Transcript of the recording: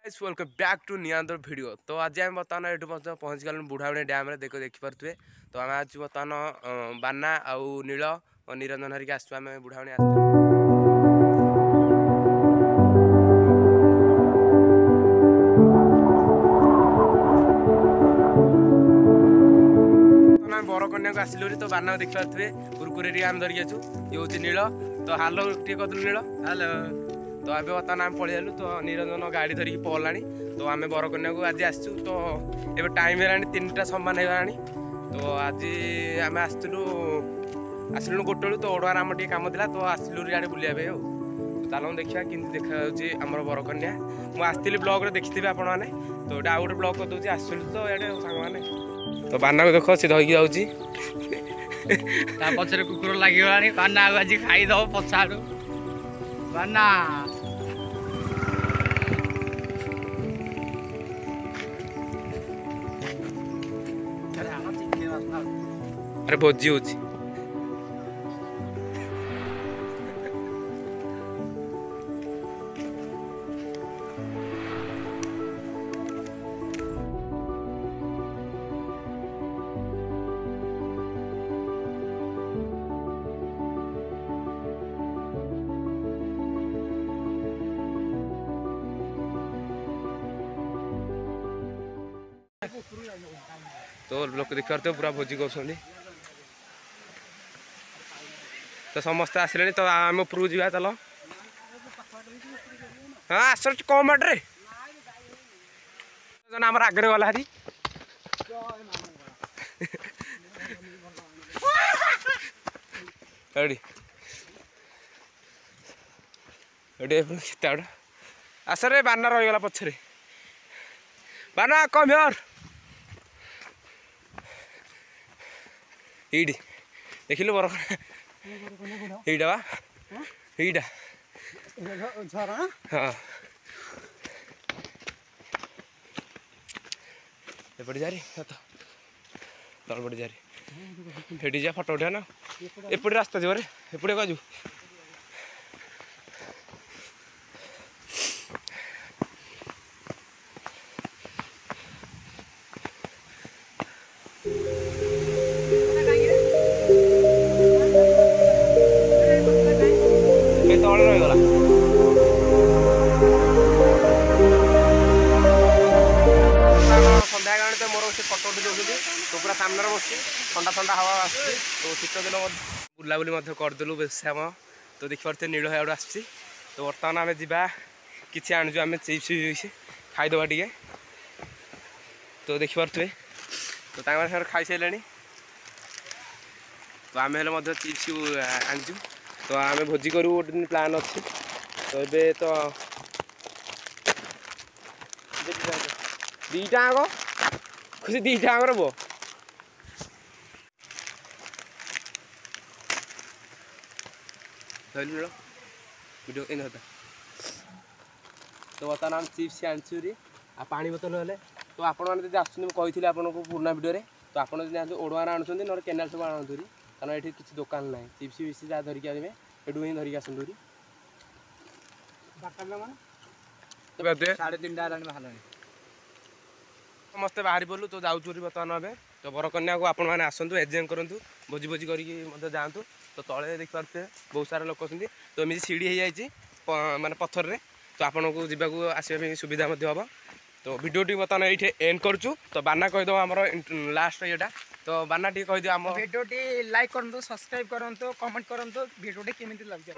Welcome back to नियांदर video. तो आज आम बर्तमान ये पहुँच गल बुढ़ाबुणी डैम देखिपे। तो आम आज बर्तमान बाना आउ नील और निरंजन हरिक आस बुढ़ाबुणी बरकन्या को आसिलु तो बाना देखिपे कुरकुरे आम धरिक आसु ये हूँ नील। तो हालो टे कदलु नील हालो। तो अब बर्तमान आम पलैलु तो निरंजन गाड़ी धरिकी पहला। तो आम बरकन्या को आज आसचु तो ये टाइम है 3टा सम्मान होगा। तो आज आम आसलु गोटे तो ओडवार आम टे कम था तो आसलु इे बुलाया चलो देखा कि देखा आमर बरकन्या मुझे आसती ब्लॉग देखी आप तो ये आउ गोटे ब्लॉग करदे आसलु तो ये सांग मैंने तो बाना को देख सी धरिकी जाऊँगी पचर कुकुर लगे बाना आज खाईदब पछाड़ बाना अरे भोजी हो तो लोक देखी पारे पूरा भोजी कर तो समस्ते आसिले तो आम उपरकू जा चलो हाँ आस कम बाटे आम आगे गला हारी आस रे बाना रहीगला पछरे बाना कम हियर एडी देखिलु बर एटा बा एटा हाँ एपटे जारी तल पटे जारी हेटी जा फटो उठा ना एपटे रास्ता जीव एपटे काजू तले रहीगला सन्ध्या गाँव तो मोर से फटो उठी दौर तो पूरा सामने बस ठंडा ठंडा हवा आस तो शीत दिन बुलाबुली करदेलु बेस आम तो देखिपे नील हाड़ आस तो बर्तमान आम जा कि आणुचु आम चिप्स खाईदबा टे तो देखिपे तो खाई सारे तो आम चिप्स आनीचु तो आम भोजी करूँ गोटे दिन प्लान अच्छी तो ये तो दीटा आग खुशी दीटा आगर बो वीडियो इन होता तो बर्तमान आम चिप्स आनी आ पानी बोतल हेल्ले तो आपण मैंने आसुँगी आपको पुराना वीडियो तो आपड़ ओडवार आणुंट ना केनाल सब आणुरी कारण ये किसी दुकान ना चिप्स विप्स जहाँ धरिक आए एडू ही धरिक आसतु समस्ते बाहरी पड़ू तो जाऊँ बर्तमान ए तो बरकन्या को आपण मैंने आसतु एंजॉय करूँ भोजी भोजी करके जातु तो तले देखिपे बहुत सारा लोक अच्छा तो एमती सीढ़ी हो जाए माने पत्थर रे तो आपन को जावाक आसपा सुविधा हम तो वीडियो टी बर्तमान ये एंड करूँ तो बाना कहीदेव आमर लास्ट येटा तो बाना टी कहीदियो आम वीडियो टी लाइक करंतु सब्सक्राइब करंतु कमेंट करंतु वीडियो टी केमिति लागै।